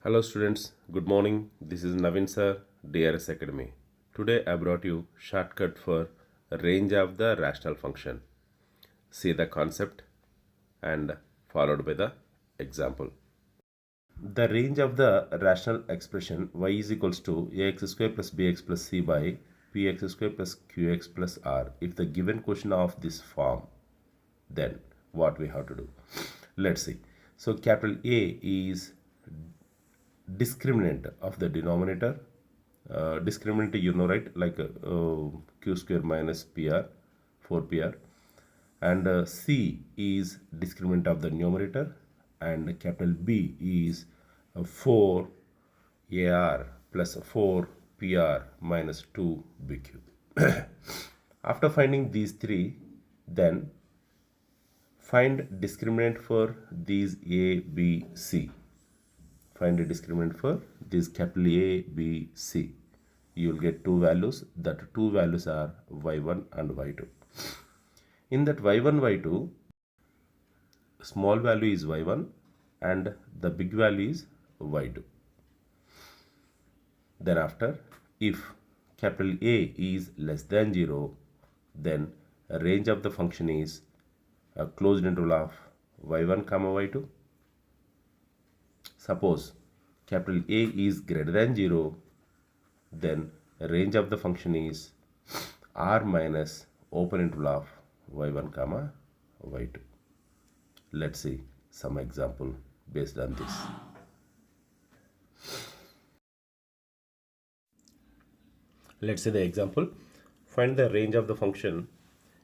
Hello students, good morning. This is Navin sir, DRS Academy. Today I brought you shortcut for range of the rational function. See the concept and followed by the example. The range of the rational expression y is equals to ax square plus bx plus c by px square plus qx plus r. If the given question of this form, then what we have to do? Let's see. So capital A is discriminant of the denominator. Discriminant, you know, right, like q square minus pr, 4pr, and c is discriminant of the numerator, and capital B is 4ar plus 4pr minus 2bq. After finding these three, then find discriminant for these a, b, c. Find a discriminant for this capital A, B, C. You will get two values. That two values are y1 and y2. In that y1, y2, small value is y1 and the big value is y2. Then after, if capital A is less than 0, then a range of the function is a closed interval of y1 comma y2. Suppose capital A is greater than 0, then range of the function is r minus open interval of y1 comma y2. Let's see some example based on this. Let's see the example. Find the range of the function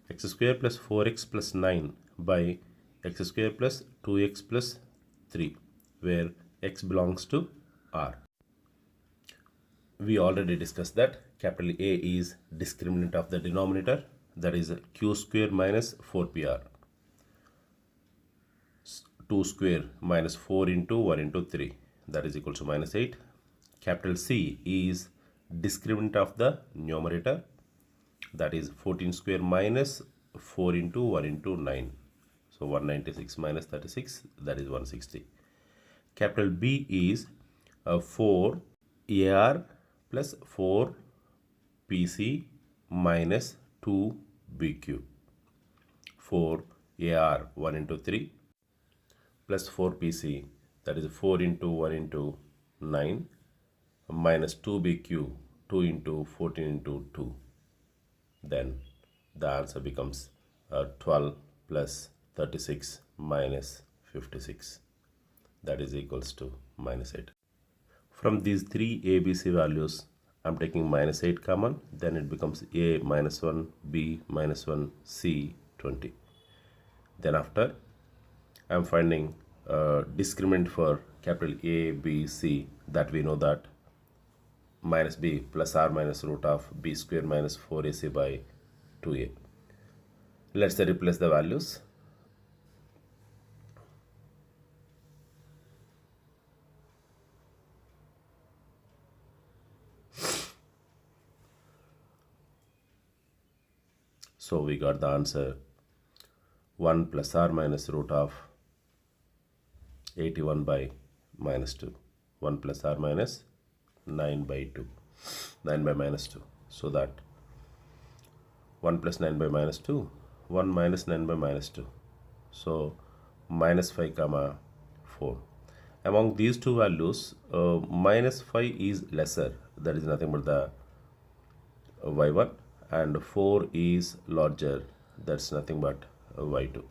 x square plus 4x plus 9 by x square plus 2x plus 3, where x belongs to R. We already discussed that capital A is discriminant of the denominator, that is q square minus 4pr. 2 square minus 4 into 1 into 3, that is equal to minus 8. Capital C is discriminant of the numerator, that is 14 square minus 4 into 1 into 9. So 196 minus 36, that is 160. Capital B is 4AR plus 4PC minus 2BQ. 4AR 1 into 3 plus 4PC, that is 4 into 1 into 9, minus 2BQ 2 into 14 into 2. Then the answer becomes 12 plus 36 minus 56. That is equals to minus 8. From these three a, b, c values, I am taking minus 8 common, then it becomes a minus 1, b minus 1, c 20. Then after, I am finding discriminant for capital A, B, C, that we know that minus b plus r minus root of b square minus 4ac by 2a. Let's replace the values. So we got the answer 1 plus r minus root of 81 by minus 2. 1 plus r minus 9 by 2. 9 by minus 2. So that 1 plus 9 by minus 2. 1 minus 9 by minus 2. So minus 5 comma 4. Among these two values, minus 5 is lesser. That is nothing but the y1. And 4 is larger, that's nothing but y2.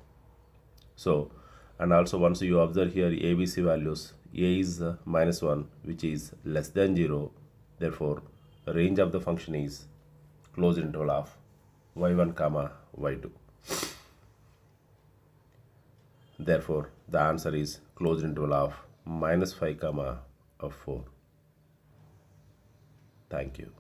So, and also once you observe here ABC values, a is minus 1, which is less than 0, therefore range of the function is closed interval of y1 comma y2. Therefore the answer is closed interval of minus 5 comma 4. Thank you.